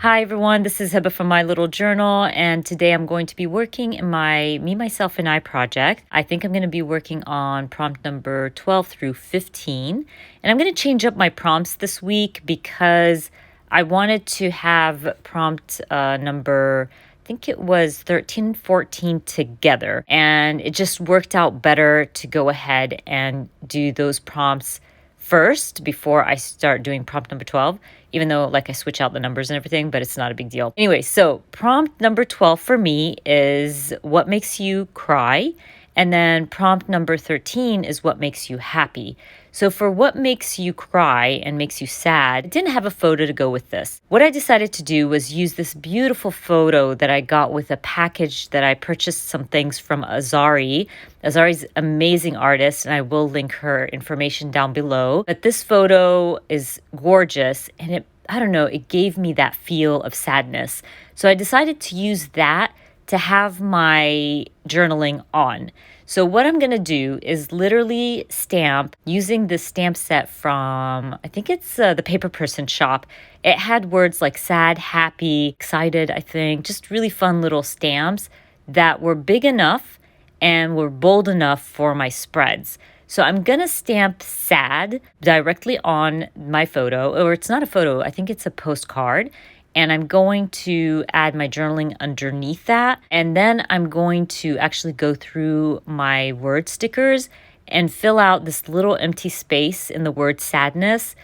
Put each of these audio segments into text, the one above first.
Hi everyone, this is Heba from My Little Journal, and today I'm going to be working in my Me, Myself, and I project. I think I'm going to be working on prompt number 12 through 15, and I'm going to change up my prompts this week because I wanted to have prompt number, I think it was 13 and 14 together, and it just worked out better to go ahead and do those prompts first before I start doing prompt number 12, even though I switch out the numbers and everything, but it's not a big deal. Anyway, so prompt number 12 for me is what makes you cry. And then prompt number 13 is what makes you happy. So for what makes you cry and makes you sad, I didn't have a photo to go with this. What I decided to do was use this beautiful photo that I got with a package that I purchased some things from Azari. Azari's an amazing artist, and I will link her information down below. But this photo is gorgeous, and I don't know, it gave me that feel of sadness. So I decided to use that to have my journaling on. So what I'm going to do is literally stamp using this stamp set from, I think it's the Paper Person shop. It had words like sad, happy, excited, I think, just really fun little stamps that were big enough and were bold enough for my spreads. So I'm going to stamp sad directly on my photo, or it's not a photo, I think it's a postcard. And I'm going to add my journaling underneath that. And then I'm going to actually go through my word stickers and fill out this little empty space in the word sadness.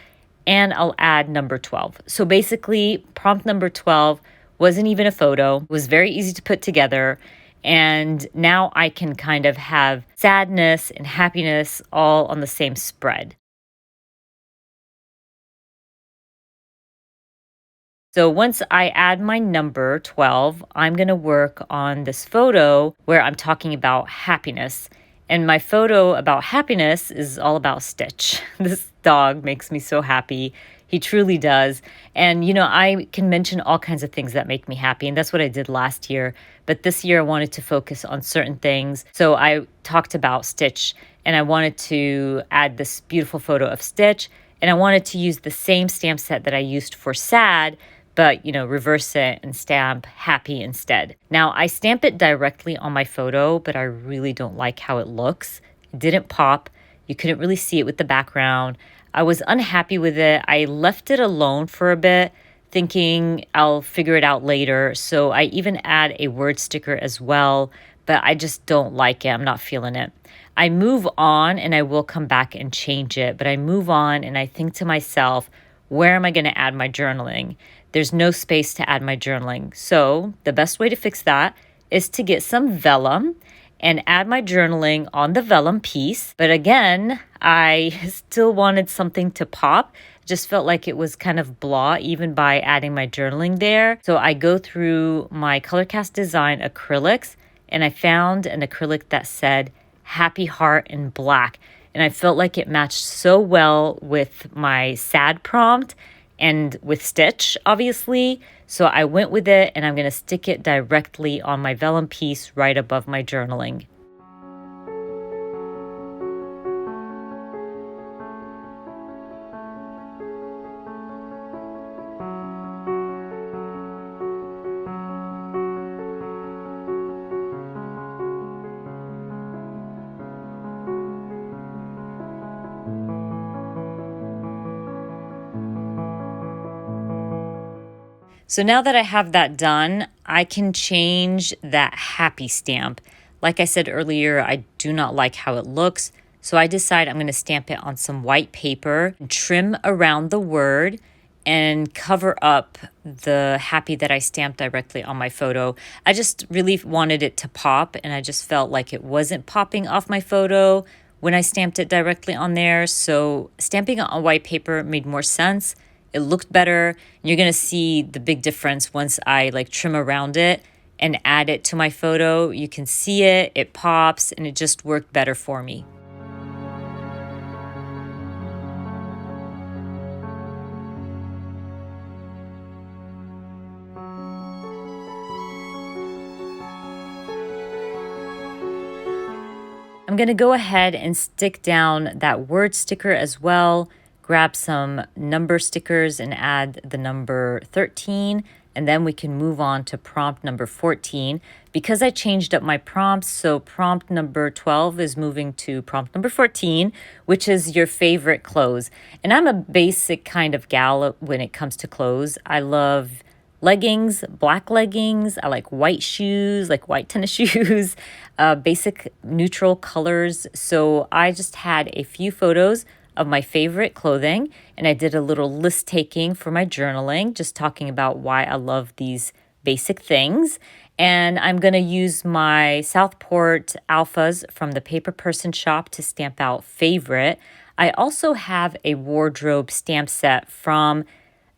And I'll add number 12. So basically, prompt number 12 wasn't even a photo. It was very easy to put together. And now I can kind of have sadness and happiness all on the same spread. So once I add my number 12, I'm going to work on this photo where I'm talking about happiness. And my photo about happiness is all about Stitch. This dog makes me so happy. He truly does. And, I can mention all kinds of things that make me happy. And that's what I did last year. But this year I wanted to focus on certain things. So I talked about Stitch, and I wanted to add this beautiful photo of Stitch. And I wanted to use the same stamp set that I used for sad, but, reverse it and stamp happy instead. Now, I stamp it directly on my photo, but I really don't like how it looks. It didn't pop. You couldn't really see it with the background. I was unhappy with it. I left it alone for a bit, thinking I'll figure it out later. So I even add a word sticker as well, but I just don't like it. I'm not feeling it. I move on, and I will come back and change it, but I move on and I think to myself, where am I going to add my journaling? There's no space to add my journaling. So the best way to fix that is to get some vellum and add my journaling on the vellum piece. But again, I still wanted something to pop. Just felt like it was kind of blah even by adding my journaling there. So I go through my ColorCast Design acrylics, and I found an acrylic that said Happy Heart in black. And I felt like it matched so well with my sad prompt and with Stitch, obviously. So I went with it, and I'm going to stick it directly on my vellum piece right above my journaling. So now that I have that done, I can change that happy stamp. Like I said earlier, I do not like how it looks. So I decide I'm going to stamp it on some white paper, trim around the word, and cover up the happy that I stamped directly on my photo. I just really wanted it to pop, and I just felt like it wasn't popping off my photo when I stamped it directly on there. So stamping it on white paper made more sense. It looked better. And you're going to see the big difference once I trim around it and add it to my photo. You can see it, it pops, and it just worked better for me. I'm going to go ahead and stick down that word sticker as well. Grab some number stickers and add the number 13 and then we can move on to prompt number 14. Because I changed up my prompts, so prompt number 12 is moving to prompt number 14, which is your favorite clothes. And I'm a basic kind of gal when it comes to clothes. I love leggings, black leggings. I like white shoes, like white tennis shoes, basic neutral colors. So I just had a few photos of my favorite clothing, and I did a little list taking for my journaling, just talking about why I love these basic things. And I'm going to use my Southport Alphas from the Paper Person shop to stamp out favorite. I also have a wardrobe stamp set from,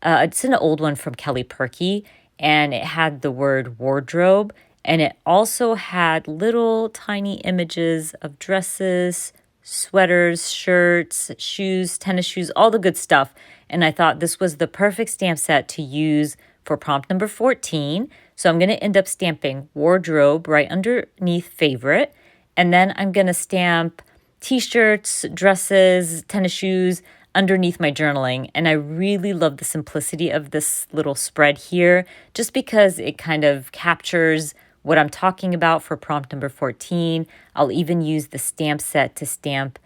it's an old one from Kelly Purkey, and it had the word wardrobe, and it also had little tiny images of dresses, sweaters, shirts, shoes, tennis shoes, all the good stuff. And I thought this was the perfect stamp set to use for prompt number 14. So I'm going to end up stamping wardrobe right underneath favorite. And then I'm going to stamp t-shirts, dresses, tennis shoes underneath my journaling. And I really love the simplicity of this little spread here, just because it kind of captures what I'm talking about for prompt number 14. I'll even use the stamp set to stamp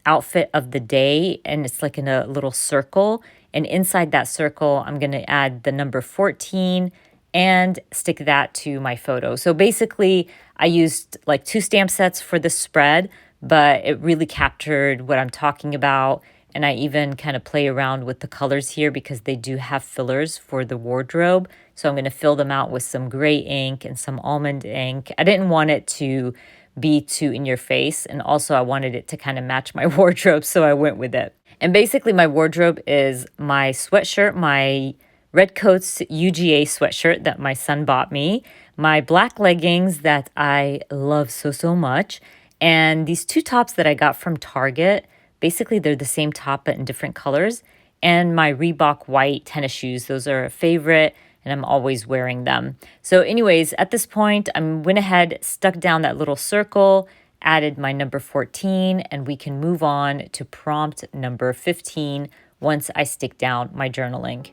outfit of the day, and it's like in a little circle. And inside that circle, I'm going to add the number 14 and stick that to my photo. So basically, I used like 2 stamp sets for the spread, but it really captured what I'm talking about. And I even kind of play around with the colors here because they do have fillers for the wardrobe. So I'm going to fill them out with some gray ink and some almond ink. I didn't want it to be too in your face. And also I wanted it to kind of match my wardrobe, so I went with it. And basically my wardrobe is my sweatshirt, my Redcoats UGA sweatshirt that my son bought me, my black leggings that I love so much, and these 2 tops that I got from Target. Basically, they're the same top but in different colors. And my Reebok white tennis shoes. Those are a favorite, and I'm always wearing them. So anyways, at this point, I went ahead, stuck down that little circle, added my number 14, and we can move on to prompt number 15 once I stick down my journaling.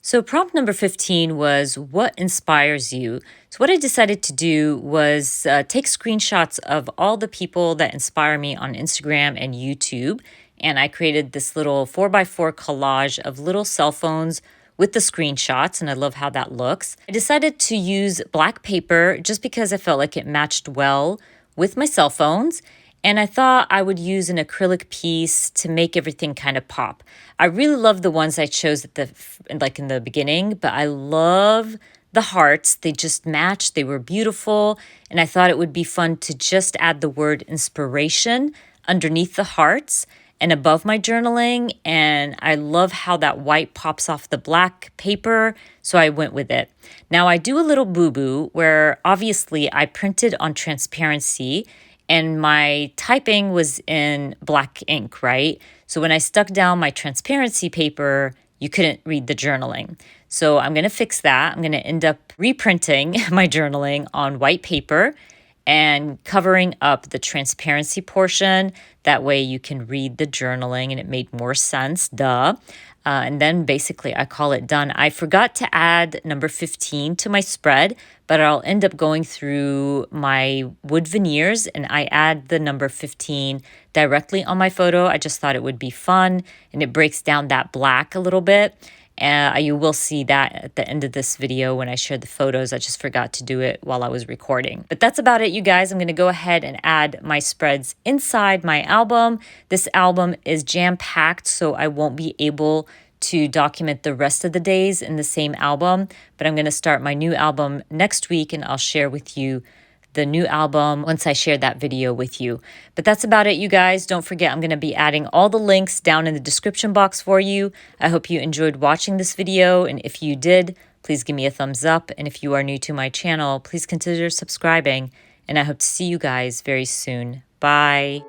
So prompt number 15 was, what inspires you? So what I decided to do was take screenshots of all the people that inspire me on Instagram and YouTube. And I created this little 4x4 collage of little cell phones with the screenshots, and I love how that looks. I decided to use black paper just because I felt like it matched well with my cell phones. And I thought I would use an acrylic piece to make everything kind of pop. I really love the ones I chose at in the beginning, but I love the hearts. They just matched. They were beautiful. And I thought it would be fun to just add the word inspiration underneath the hearts and above my journaling. And I love how that white pops off the black paper, so I went with it. Now I do a little boo-boo where obviously I printed on transparency, and my typing was in black ink, right? So when I stuck down my transparency paper, you couldn't read the journaling. So I'm going to fix that. I'm going to end up reprinting my journaling on white paper and covering up the transparency portion. That way you can read the journaling, and it made more sense, duh. And then basically I call it done. I forgot to add number 15 to my spread, but I'll end up going through my wood veneers and I add the number 15 directly on my photo. I just thought it would be fun, and it breaks down that black a little bit. You will see that at the end of this video when I share the photos. I just forgot to do it while I was recording. But that's about it, you guys. I'm going to go ahead and add my spreads inside my album. This album is jam-packed, so I won't be able to document the rest of the days in the same album. But I'm going to start my new album next week, and I'll share with you the new album once I share that video with you. But that's about it, you guys. Don't forget, I'm going to be adding all the links down in the description box for you. I hope you enjoyed watching this video, and if you did, please give me a thumbs up. And if you are new to my channel, please consider subscribing, and I hope to see you guys very soon. Bye.